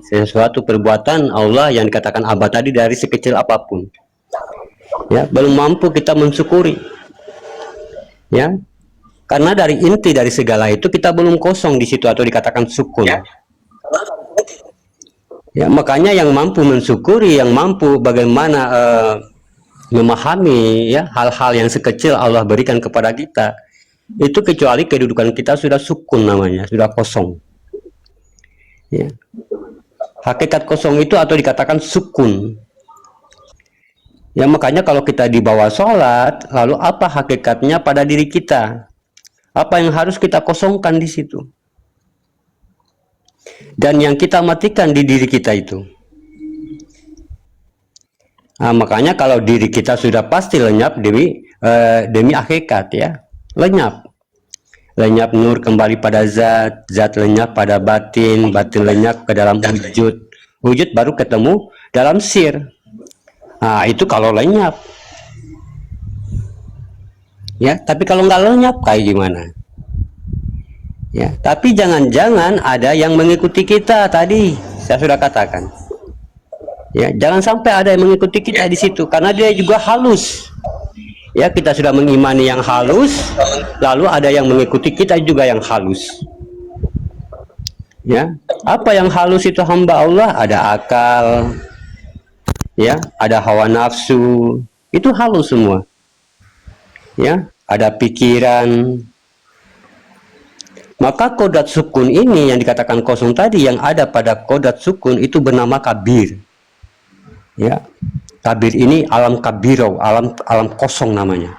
sesuatu perbuatan Allah yang dikatakan abad tadi dari sekecil apapun. Ya, belum mampu kita mensyukuri. Ya, karena dari inti dari segala itu kita belum kosong di situ atau dikatakan sukun. Ya, makanya yang mampu mensyukuri, yang mampu bagaimana memahami ya hal-hal yang sekecil Allah berikan kepada kita, itu kecuali kedudukan kita sudah sukun namanya, sudah kosong. Ya. Hakikat kosong itu atau dikatakan sukun. Ya, makanya kalau kita di bawah sholat, lalu apa hakikatnya pada diri kita? Apa yang harus kita kosongkan di situ? Dan yang kita matikan di diri kita itu. Nah, makanya kalau diri kita sudah pasti lenyap demi hakikat ya, lenyap nur kembali pada zat, zat lenyap pada batin, batin lenyap ke dalam wujud, wujud baru ketemu dalam sir. Nah, itu kalau lenyap ya, tapi kalau nggak lenyap kayak gimana ya? Tapi jangan-jangan ada yang mengikuti kita, tadi saya sudah katakan ya, jangan sampai ada yang mengikuti kita di situ karena dia juga halus ya. Kita sudah mengimani yang halus, lalu ada yang mengikuti kita juga yang halus ya. Apa yang halus itu hamba Allah? Ada akal ya, ada hawa nafsu, itu halus semua ya, ada pikiran. Maka kodat sukun ini yang dikatakan kosong tadi, yang ada pada kodat sukun itu bernama kabir ya. Kabir ini alam kabirau, alam kosong namanya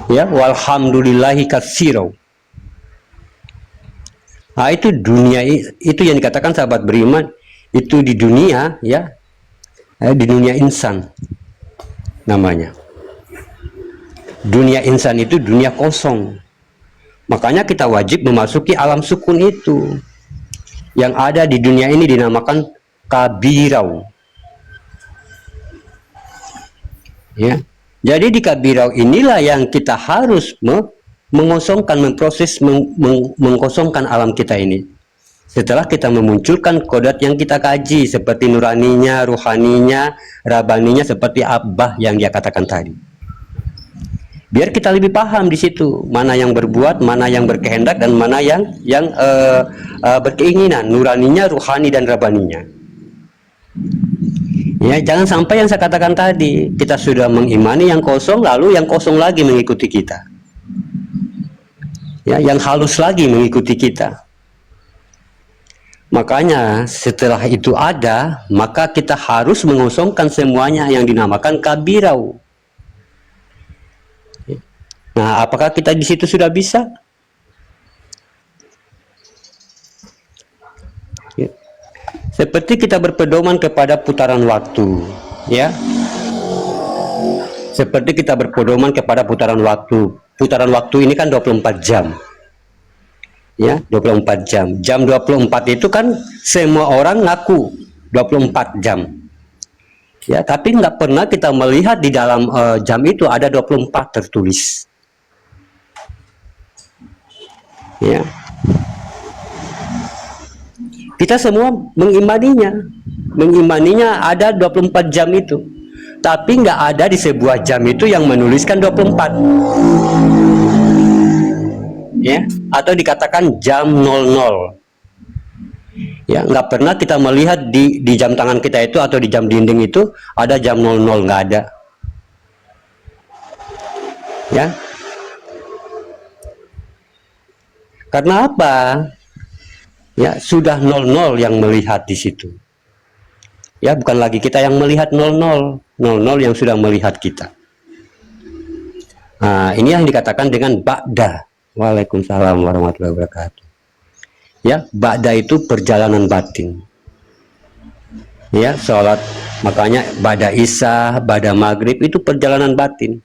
ya. Walhamdulillahi katsirau. Nah, itu dunia, itu yang dikatakan sahabat beriman, itu di dunia ya, di dunia insan namanya. Dunia insan itu dunia kosong. Makanya kita wajib memasuki alam sukun itu. Yang ada di dunia ini dinamakan kabirau ya. Jadi di kabirau inilah yang kita harus mengosongkan, memproses, mengkosongkan alam kita ini. Setelah kita memunculkan kodat yang kita kaji, seperti nuraninya, ruhaninya, rabaninya, seperti Abbah yang dia katakan tadi. Biar kita lebih paham di situ, mana yang berbuat, mana yang berkehendak, dan mana yang berkeinginan, nuraninya, ruhani, dan rabaninya. Ya, jangan sampai yang saya katakan tadi, kita sudah mengimani yang kosong, lalu yang kosong lagi mengikuti kita. Ya, yang halus lagi mengikuti kita. Makanya setelah itu ada, maka kita harus mengosongkan semuanya yang dinamakan kabirau. Nah, apakah kita di situ sudah bisa? Ya. Seperti kita berpedoman kepada putaran waktu, ya. Seperti kita berpedoman kepada putaran waktu. Putaran waktu ini kan 24 jam. Ya, 24 jam. Jam 24 itu kan semua orang ngaku 24 jam. Ya, tapi nggak pernah kita melihat di dalam jam itu ada 24 tertulis. Ya. Kita semua mengimaninya ada 24 jam itu. Tapi nggak ada di sebuah jam itu yang menuliskan 24. Ya, atau dikatakan jam 00. Ya, nggak pernah kita melihat di jam tangan kita itu atau di jam dinding itu ada jam 00, nggak ada. Ya, karena apa? Ya, sudah 00 yang melihat di situ. Ya, bukan lagi kita yang melihat 00, 00 yang sudah melihat kita. Nah, ini yang dikatakan dengan ba'da. Waalaikumsalam warahmatullahi wabarakatuh. Ya, ba'da itu perjalanan batin. Ya, sholat, makanya ba'da isya, ba'da maghrib itu perjalanan batin.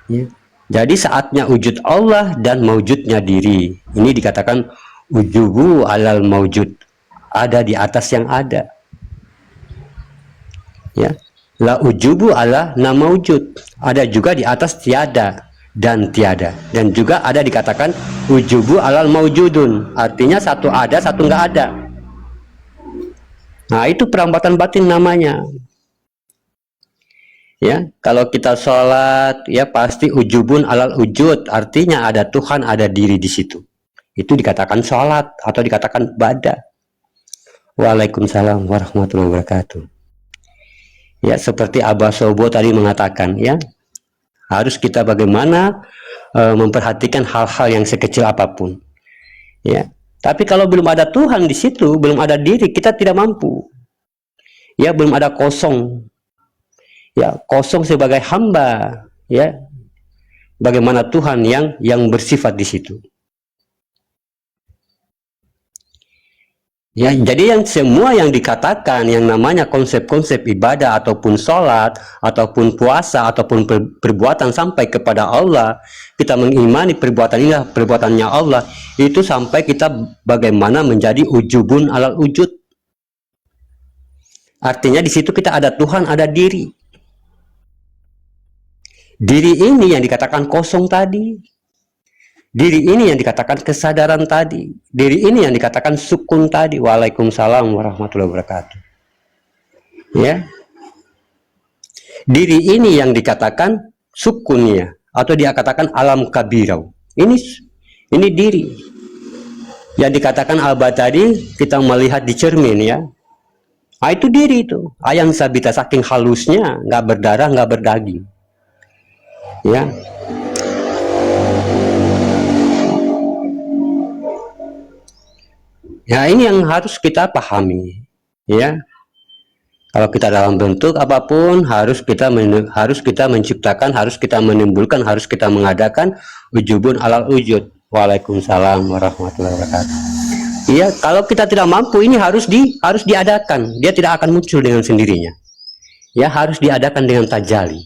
Ya. Jadi saatnya wujud Allah dan maujudnya diri. Ini dikatakan ujubu alal maujud, ada di atas yang ada. Ya, la ujubu ala na maujud, ada juga di atas tiada dan tiada, dan juga ada dikatakan ujubu alal maujudun, artinya satu ada, satu nggak ada. Nah, itu perambatan batin namanya. Ya, kalau kita sholat, ya pasti ujubun alal ujud, artinya ada Tuhan, ada diri di situ. Itu dikatakan sholat atau dikatakan ibadah. Waalaikumsalam warahmatullahi wabarakatuh. Ya, seperti Abah Sobo tadi mengatakan, ya, harus kita bagaimana memperhatikan hal-hal yang sekecil apapun. Ya, tapi kalau belum ada Tuhan di situ, belum ada diri, kita tidak mampu. Ya, belum ada kosong. Ya, kosong sebagai hamba, ya. Bagaimana Tuhan yang bersifat di situ. Ya, jadi semua yang dikatakan yang namanya konsep-konsep ibadah ataupun sholat ataupun puasa ataupun perbuatan sampai kepada Allah, kita mengimani perbuatan ini perbuatannya Allah, itu sampai kita bagaimana menjadi ujubun alal ujud. Artinya di situ kita ada Tuhan, ada diri. Diri ini yang dikatakan kosong tadi. Diri ini yang dikatakan kesadaran tadi. Diri ini yang dikatakan sukun tadi. Waalaikumsalam warahmatullahi wabarakatuh. Ya. Diri ini yang dikatakan sukunnya atau dia katakan alam kabirau. Ini diri. Yang dikatakan alba tadi kita melihat di cermin, ya. Nah, itu diri itu. Ayang sabita saking halusnya, nggak berdarah, nggak berdaging. Ya. Ya, ini yang harus kita pahami, ya. Kalau kita dalam bentuk apapun harus kita menciptakan, harus kita menimbulkan, harus kita mengadakan ujubun alal ujud. Waalaikumsalam warahmatullahi wabarakatuh. Iya, kalau kita tidak mampu, ini harus diadakan. Dia tidak akan muncul dengan sendirinya. Ya, harus diadakan dengan tajali.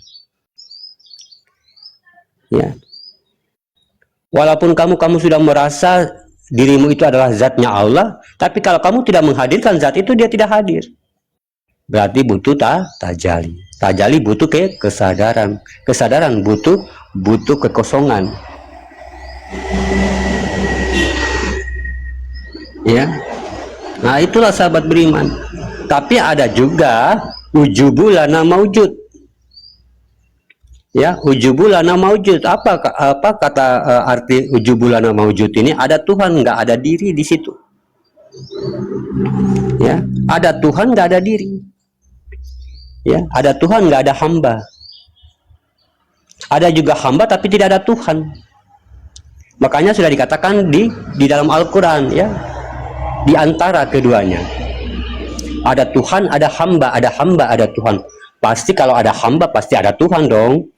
Ya. Walaupun kamu sudah merasa dirimu itu adalah zatnya Allah, tapi kalau kamu tidak menghadirkan zat itu, dia tidak hadir. Berarti butuh tajali. Tajali butuh kesadaran. Kesadaran butuh kekosongan. Ya. Nah, itulah sahabat beriman. Tapi ada juga ujubulana maujud. Ya, ujubulana maujud. Apa kata arti ujubulana maujud ini? Ada Tuhan, nggak ada diri di situ. Ya, ada Tuhan, nggak ada diri. Ya, ada Tuhan, nggak ada hamba. Ada juga hamba tapi tidak ada Tuhan. Makanya sudah dikatakan di dalam Al-Quran, ya, di antara keduanya. Ada Tuhan, ada hamba, ada hamba, ada Tuhan. Pasti kalau ada hamba pasti ada Tuhan dong.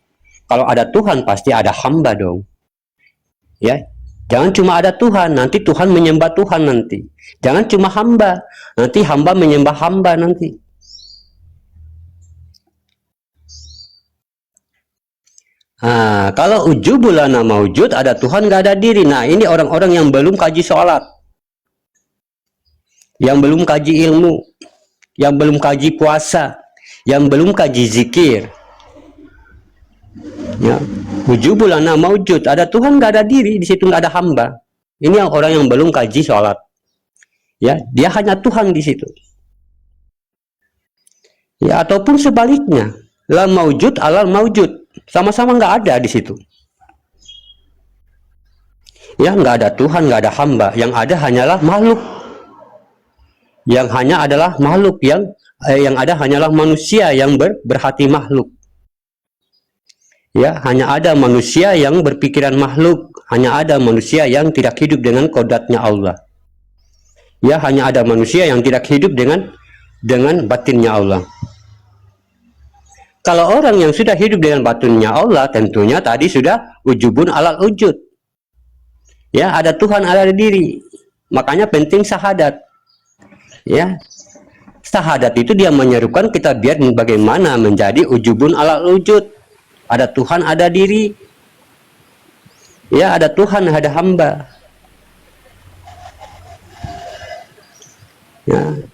Kalau ada Tuhan pasti ada hamba dong. Ya, jangan cuma ada Tuhan, nanti Tuhan menyembah Tuhan nanti. Jangan cuma hamba, nanti hamba menyembah hamba nanti. Nah, kalau ujubulana maujud, ada Tuhan nggak ada diri. Nah, ini orang-orang yang belum kaji sholat, yang belum kaji ilmu, yang belum kaji puasa, yang belum kaji zikir. Ya, ujubulana maujud, ada Tuhan nggak ada diri, di situ nggak ada hamba. Ini yang orang yang belum kaji sholat. Ya, dia hanya Tuhan di situ. Ya, ataupun sebaliknya, la maujud alal maujud, sama-sama nggak ada di situ. Ya, nggak ada Tuhan, nggak ada hamba, yang ada hanyalah makhluk. Yang hanya adalah makhluk, yang ada hanyalah manusia yang berhati makhluk. Ya, hanya ada manusia yang berpikiran makhluk, hanya ada manusia yang tidak hidup dengan kodratnya Allah. Ya, hanya ada manusia yang tidak hidup dengan batinnya Allah. Kalau orang yang sudah hidup dengan batinnya Allah, tentunya tadi sudah ujubun alal ujud. Ya, ada Tuhan, ada diri. Makanya penting syahadat. Ya, syahadat itu dia menyerukan kita biar bagaimana menjadi ujubun alal ujud. Ada Tuhan, ada diri. Ya, ada Tuhan, ada hamba. Ya.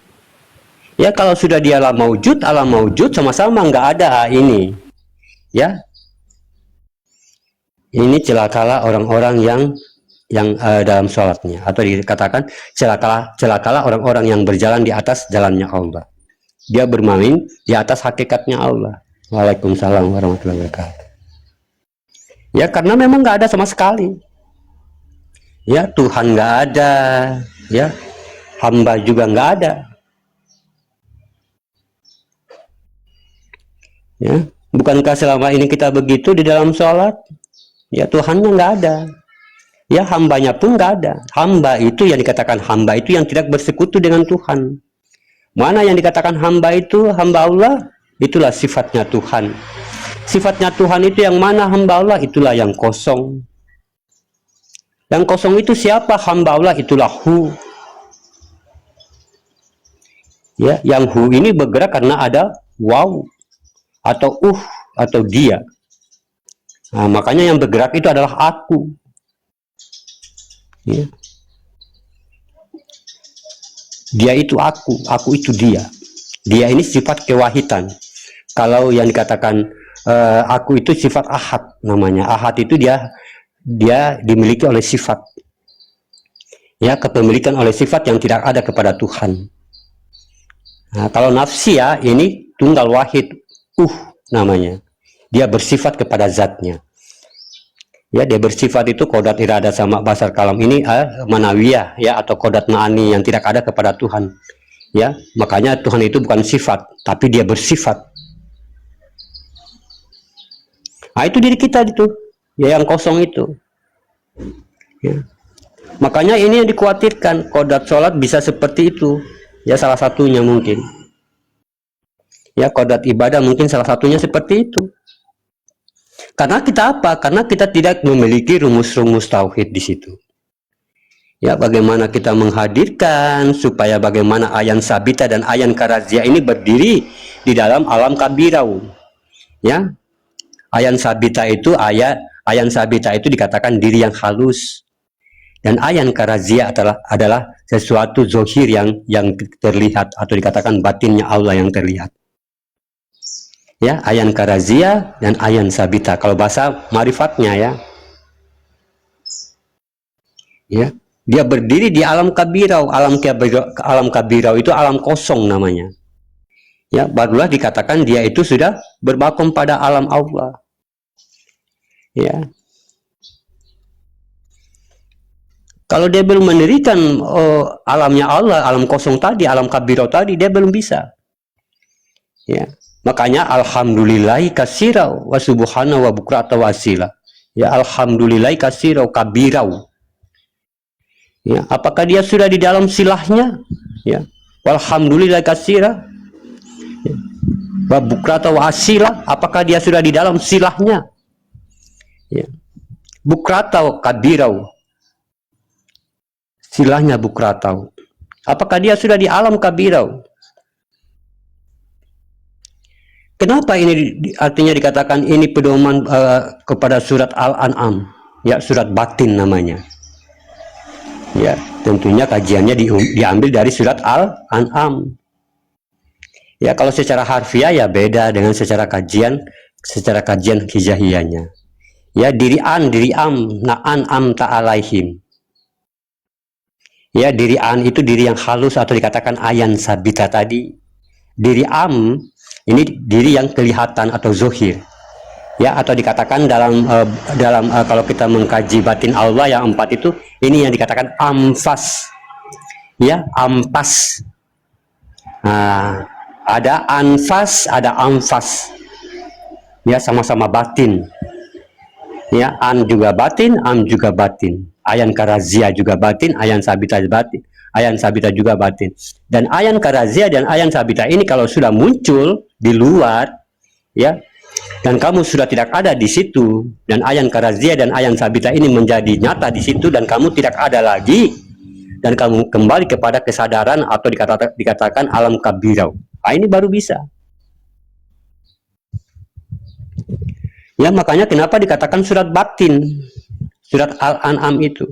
Ya, kalau sudah dia alam maujud sama-sama nggak ada ini. Ya. Ini celakalah orang-orang yang dalam sholatnya, atau dikatakan celakalah orang-orang yang berjalan di atas jalannya Allah. Dia bermain di atas hakikatnya Allah. Waalaikumsalam warahmatullahi wabarakatuh. Ya, karena memang nggak ada sama sekali. Ya, Tuhan nggak ada, ya, hamba juga nggak ada. Ya, bukankah selama ini kita begitu di dalam sholat? Ya, Tuhannya nggak ada. Ya, hambanya pun nggak ada. Hamba itu yang dikatakan hamba itu yang tidak bersekutu dengan Tuhan. Mana yang dikatakan hamba itu hamba Allah? Itulah sifatnya Tuhan. Sifatnya Tuhan itu yang mana hamba Allah? Itulah yang kosong. Yang kosong itu siapa? Hamba Allah itulah Hu. Ya, yang Hu ini bergerak karena ada wow atau atau dia. Nah, makanya yang bergerak itu adalah aku. Ya. Dia itu aku itu dia. Dia ini sifat kewahidan. Kalau yang dikatakan aku itu sifat ahad namanya. Ahad itu dia dimiliki oleh sifat. Ya, kepemilikan oleh sifat yang tidak ada kepada Tuhan. Nah, kalau nafsiyah ini tunggal wahid, namanya. Dia bersifat kepada zatnya. Ya, dia bersifat itu kodat irada sama basar kalam ini manawiyah, ya, atau kodat ma'ani yang tidak ada kepada Tuhan. Ya, makanya Tuhan itu bukan sifat, tapi dia bersifat. Nah, itu diri kita itu, ya, yang kosong itu. Ya. Makanya ini yang dikhawatirkan, kodat sholat bisa seperti itu. Ya, salah satunya mungkin. Ya, kodat ibadah mungkin salah satunya seperti itu. Karena kita apa? Karena kita tidak memiliki rumus-rumus tauhid di situ. Ya, bagaimana kita menghadirkan supaya bagaimana ayan sabita dan ayan karazia ini berdiri di dalam alam kabirau. Ya, ayan sabita itu ayan sabita itu dikatakan diri yang halus, dan ayan karazia adalah sesuatu zohir yang terlihat, atau dikatakan batinnya Allah yang terlihat. Ya, ayan karazia dan ayan sabita kalau bahasa marifatnya, ya. Ya, dia berdiri di alam kabirau. Alam kabirau itu alam kosong namanya. Ya, barulah dikatakan dia itu sudah berbakom pada alam Allah. Ya. Kalau dia belum mendirikan alamnya Allah, alam kosong tadi, alam kabirau tadi, dia belum bisa. Ya. Makanya alhamdulillahi kasirau wa subhanahu wa bukrata wasila. Ya, alhamdulillahi kasirau kabirau. Ya, apakah dia sudah di dalam silahnya? Ya. Walhamdulillahi kasira. Ya. Wa bukrata wasila, apakah dia sudah di dalam silahnya? Ya. Bukrata kabirau. Silahnya bukratau. Apakah dia sudah di alam kabirau? Kenapa ini artinya dikatakan ini pedoman kepada surat Al-An'am, ya, surat batin namanya. Ya, tentunya kajiannya diambil dari surat Al-An'am. Ya, kalau secara harfiah ya beda dengan secara kajian hijahiyahnya. Ya, diri am na'an am ta'alaihim. Ya, diri an itu diri yang halus atau dikatakan ayan sabita tadi. Diri am ini diri yang kelihatan atau zohir, ya, atau dikatakan dalam kalau kita mengkaji batin Allah yang 4 itu, ini yang dikatakan amfas, ya, ampas. Nah, ada anfas, ada amfas, ya, sama-sama batin. Ya, an juga batin, am juga batin. Ayan karazia juga batin, ayan sabita batin. Ayan sabita juga batin. Dan ayan karazia dan ayan sabita ini kalau sudah muncul di luar, ya, dan kamu sudah tidak ada di situ, dan ayan karazia dan ayan sabita ini menjadi nyata di situ, dan kamu tidak ada lagi, dan kamu kembali kepada kesadaran atau dikatakan alam kabirau. Nah, ini baru bisa. Ya, makanya kenapa dikatakan surat batin, surat Al-An'am itu.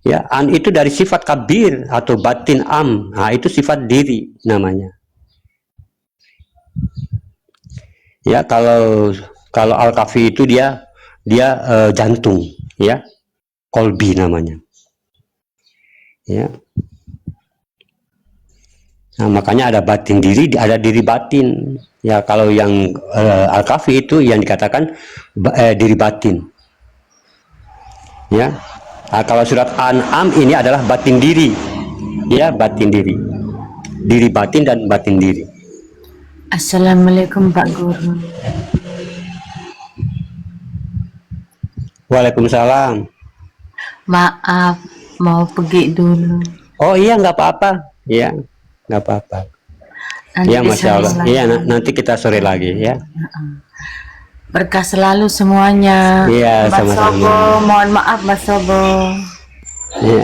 Ya, an itu dari sifat kabir atau batin am. Nah, itu sifat diri namanya. Ya, kalau al-kafi itu dia jantung, ya. kolbi namanya. Ya. Nah, makanya ada batin diri, ada diri batin. Ya, kalau yang Al-Kahfi itu yang dikatakan diri batin. Ya. Nah, kalau surat An'am ini adalah batin diri. Ya, batin diri. Diri batin dan batin diri. Assalamualaikum Pak Guru. Waalaikumsalam. Maaf, mau pergi dulu. Oh iya, nggak apa-apa. Iya, nggak apa-apa. Nanti Ya, Masya Allah. disambung Iya, lagi. nanti kita sore lagi ya. Berkah selalu semuanya. Iya, Mas sama-sama. Sobo, mohon maaf Mas Sobo. Iya.